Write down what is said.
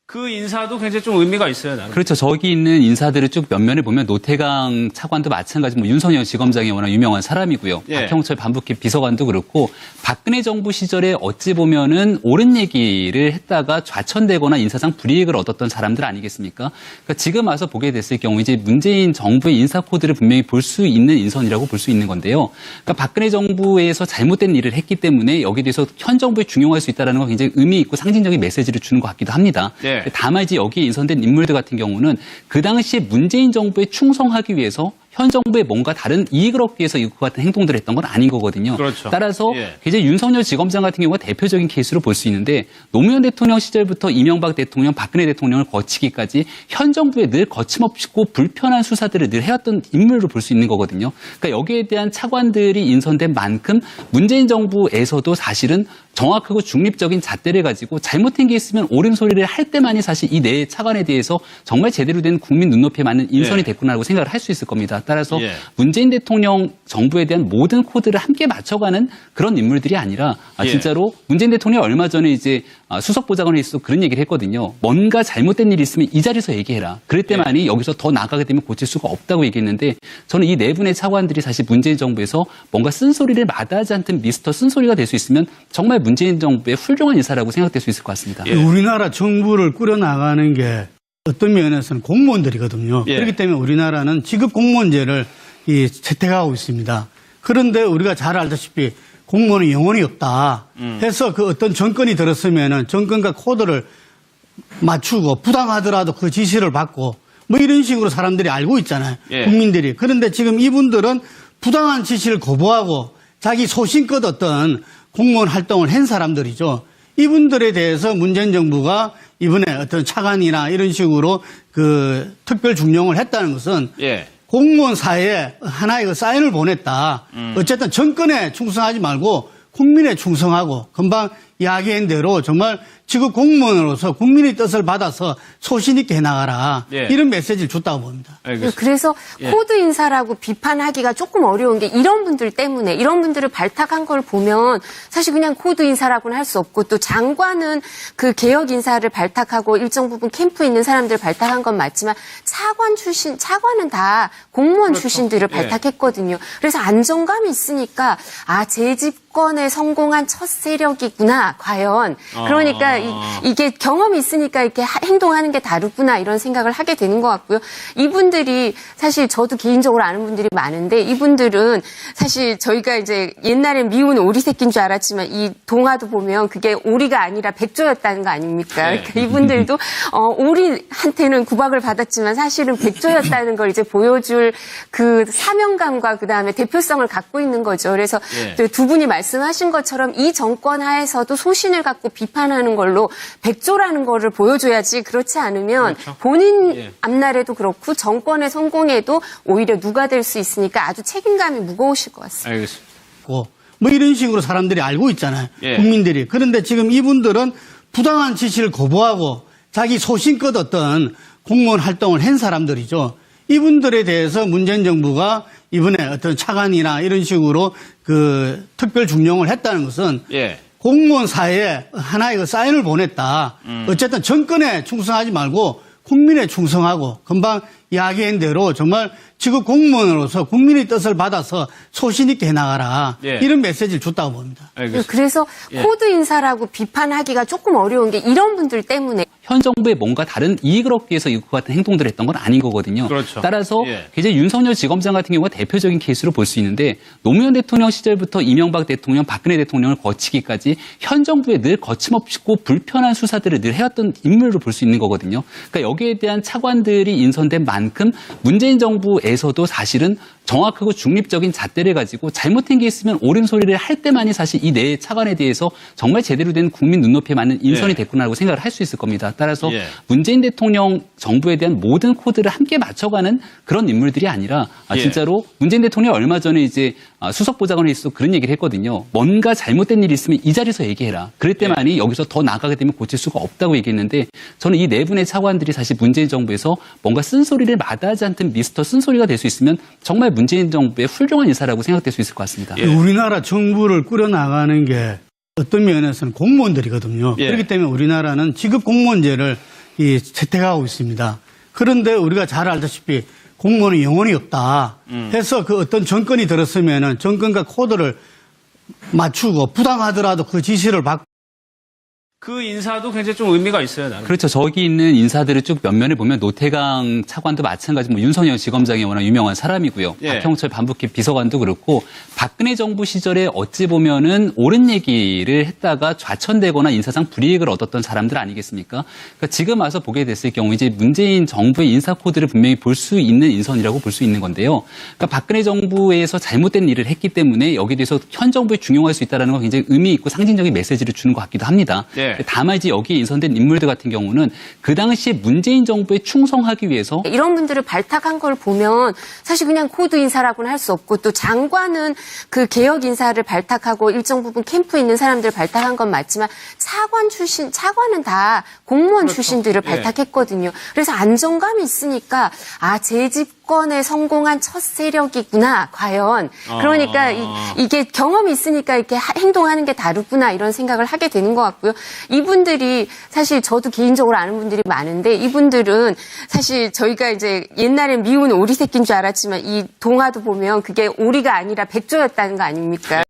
그 인사도 굉장히 좀 의미가 있어요, 나는. 그렇죠. 저기 있는 인사들을 쭉 면면에 보면 노태강 차관도 마찬가지, 윤석열 지검장이 워낙 유명한 사람이고요. 예. 박형철 반부기 비서관도 그렇고, 박근혜 정부 시절에 어찌 보면은 옳은 얘기를 했다가 좌천되거나 인사상 불이익을 얻었던 사람들 아니겠습니까? 그러니까 지금 와서 보게 됐을 경우 이제 문재인 정부의 인사 코드를 분명히 볼 수 있는 인선이라고 볼 수 있는 건데요. 그러니까 박근혜 정부에서 잘못된 일을 했기 때문에 여기에 대해서 현 정부에 중용할 수 있다는 건 굉장히 의미 있고 상징적인 메시지를 주는 것 같기도 합니다. 예. 다만 이제 여기에 인선된 인물들 같은 경우는 그 당시에 문재인 정부에 충성하기 위해서 현 정부에 뭔가 다른 이익을 얻기 위해서 이거 같은 행동들을 했던 건 아닌 거거든요. 그렇죠. 따라서 예. 이제 윤석열 지검장 같은 경우가 대표적인 케이스로 볼 수 있는데 노무현 대통령 시절부터 이명박 대통령, 박근혜 대통령을 거치기까지 현 정부에 늘 거침없고 불편한 수사들을 늘 해왔던 인물로 볼 수 있는 거거든요. 그러니까 여기에 대한 차관들이 인선된 만큼 문재인 정부에서도 사실은 정확하고 중립적인 잣대를 가지고 잘못된 게 있으면 옳은 소리를 할 때만이 사실 이 네 차관에 대해서 정말 제대로 된 국민 눈높이에 맞는 인선이 예. 됐구나라고 생각을 할 수 있을 겁니다. 따라서 예. 문재인 대통령 정부에 대한 모든 코드를 함께 맞춰가는 그런 인물들이 아니라 예. 진짜로 문재인 대통령이 얼마 전에 이제 수석보좌관에서 그런 얘기를 했거든요. 뭔가 잘못된 일이 있으면 이 자리에서 얘기해라. 그럴 때만이 여기서 더 나가게 되면 고칠 수가 없다고 얘기했는데 저는 이 네 분의 차관들이 사실 문재인 정부에서 뭔가 쓴소리를 마다하지 않던 미스터 쓴소리가 될 수 있으면 정말 문재인 정부의 훌륭한 인사라고 생각될 수 있을 것 같습니다. 예. 우리나라 정부를 꾸려나가는 게 어떤 면에서는 공무원들이거든요. 예. 그렇기 때문에 우리나라는 지급 공무원제를 채택하고 있습니다. 그런데 우리가 잘 알다시피 공무원은 영혼이 없다 해서 그 어떤 정권이 들었으면은 정권과 코드를 맞추고 부당하더라도 그 지시를 받고 뭐 이런 식으로 사람들이 알고 있잖아요. 예. 국민들이. 그런데 지금 이분들은 부당한 지시를 거부하고 자기 소신껏 어떤 공무원 활동을 한 사람들이죠. 이분들에 대해서 문재인 정부가 이번에 어떤 차관이나 이런 식으로 그 특별 중용을 했다는 것은 예. 공무원 사회에 하나의 그 사인을 보냈다. 어쨌든 정권에 충성하지 말고 국민에 충성하고 금방 이야기한 대로 정말 지금 공무원으로서 국민의 뜻을 받아서 소신 있게 해나가라. 예. 이런 메시지를 줬다고 봅니다. 알겠습니다. 그래서 예. 코드 인사라고 비판하기가 조금 어려운 게 이런 분들 때문에 이런 분들을 발탁한 걸 보면 사실 그냥 코드 인사라고는 할 수 없고 또 장관은 그 개혁 인사를 발탁하고 일정 부분 캠프에 있는 사람들을 발탁한 건 맞지만 차관은 다 공무원 그렇죠. 출신들을 예. 발탁했거든요. 그래서 안정감이 있으니까 재집권에 성공한 첫 세력이구나 과연. 그러니까 이게 경험이 있으니까 이렇게 행동하는 게 다르구나 이런 생각을 하게 되는 것 같고요. 이분들이 사실 저도 개인적으로 아는 분들이 많은데 이분들은 사실 저희가 이제 옛날엔 미운 오리 새끼인 줄 알았지만 이 동화도 보면 그게 오리가 아니라 백조였다는 거 아닙니까? 네. 그러니까 이분들도 오리한테는 구박을 받았지만 사실은 백조였다는 걸 이제 보여줄 그 사명감과 그다음에 대표성을 갖고 있는 거죠. 그래서 예. 두 분이 말씀하신 것처럼 이 정권 하에서도 소신을 갖고 비판하는 걸로 백조라는 거를 보여줘야지 그렇지 않으면 그렇죠. 본인 예. 앞날에도 그렇고 정권의 성공에도 오히려 누가 될 수 있으니까 아주 책임감이 무거우실 것 같습니다. 알겠습니다. 뭐 이런 식으로 사람들이 알고 있잖아요. 예. 국민들이. 그런데 지금 이분들은 부당한 지시를 거부하고 자기 소신껏 어떤 공무원 활동을 한 사람들이죠. 이분들에 대해서 문재인 정부가 이번에 어떤 차관이나 이런 식으로 그 특별 중용을 했다는 것은 예. 공무원 사회에 하나의 그 사인을 보냈다. 어쨌든 정권에 충성하지 말고 국민에 충성하고 금방 이야기한 대로 정말 지금 공무원으로서 국민의 뜻을 받아서 소신 있게 해나가라. 예. 이런 메시지를 줬다고 봅니다. 알겠습니다. 그래서 예. 코드 인사라고 비판하기가 조금 어려운 게 이런 분들 때문에 현 정부에 뭔가 다른 이익을 얻기 위해서 이거 같은 행동들을 했던 건 아닌 거거든요. 그렇죠. 따라서 예. 이제 윤석열 지검장 같은 경우가 대표적인 케이스로 볼 수 있는데 노무현 대통령 시절부터 이명박 대통령, 박근혜 대통령을 거치기까지 현 정부에 늘 거침없고 불편한 수사들을 늘 해왔던 인물로 볼 수 있는 거거든요. 그러니까 여기에 대한 차관들이 인선된 만큼 문재인 정부에서도 사실은 정확하고 중립적인 잣대를 가지고 잘못된 게 있으면 옳은 소리를 할 때만이 사실 이 네 차관에 대해서 정말 제대로 된 국민 눈높이에 맞는 인선이 예. 됐구나라고 생각을 할 수 있을 겁니다. 따라서 예. 문재인 대통령 정부에 대한 모든 코드를 함께 맞춰가는 그런 인물들이 아니라 예. 진짜로 문재인 대통령이 얼마 전에 이제 수석보좌관에서 그런 얘기를 했거든요. 뭔가 잘못된 일이 있으면 이 자리에서 얘기해라. 그럴 때만이 여기서 더 나가게 되면 고칠 수가 없다고 얘기했는데 저는 이 네 분의 차관들이 사실 문재인 정부에서 뭔가 쓴소리를 마다하지 않던 미스터 쓴소리가 될 수 있으면 정말 문재인 정부의 훌륭한 인사라고 생각될 수 있을 것 같습니다. 예. 우리나라 정부를 꾸려나가는 게 어떤 면에서는 공무원들이거든요. 예. 그렇기 때문에 우리나라는 지급 공무원제를 채택하고 있습니다. 그런데 우리가 잘 알다시피 공무원은 영혼이 없다 해서 그 어떤 정권이 들었으면은 정권과 코드를 맞추고 부당하더라도 그 지시를 받고 그 인사도 굉장히 좀 의미가 있어요, 나름. 그렇죠. 저기 있는 인사들을 쭉 면면을 보면 노태강 차관도 마찬가지, 윤석열 지검장이 워낙 유명한 사람이고요. 예. 박형철 반부캐 비서관도 그렇고 박근혜 정부 시절에 어찌 보면은 옳은 얘기를 했다가 좌천되거나 인사상 불이익을 얻었던 사람들 아니겠습니까? 그러니까 지금 와서 보게 됐을 경우 이제 문재인 정부의 인사 코드를 분명히 볼 수 있는 인선이라고 볼 수 있는 건데요. 그러니까 박근혜 정부에서 잘못된 일을 했기 때문에 여기에 대해서 현 정부에 중용할 수 있다는 건 굉장히 의미 있고 상징적인 메시지를 주는 것 같기도 합니다. 예. 다만 이제 여기에 인선된 인물들 같은 경우는 그 당시에 문재인 정부에 충성하기 위해서 이런 분들을 발탁한 걸 보면 사실 그냥 코드 인사라고는 할 수 없고 또 장관은 그 개혁 인사를 발탁하고 일정 부분 캠프에 있는 사람들을 발탁한 건 맞지만 차관은 다 공무원 출신들을 발탁했거든요. 그래서 안정감이 있으니까 제 집권에 성공한 첫 세력이구나 과연. 그러니까 이게 경험이 있으니까 이렇게 행동하는 게 다르구나 이런 생각을 하게 되는 것 같고요. 이분들이 사실 저도 개인적으로 아는 분들이 많은데 이분들은 사실 저희가 이제 옛날에 미운 오리 새끼인 줄 알았지만 이 동화도 보면 그게 오리가 아니라 백조였다는 거 아닙니까?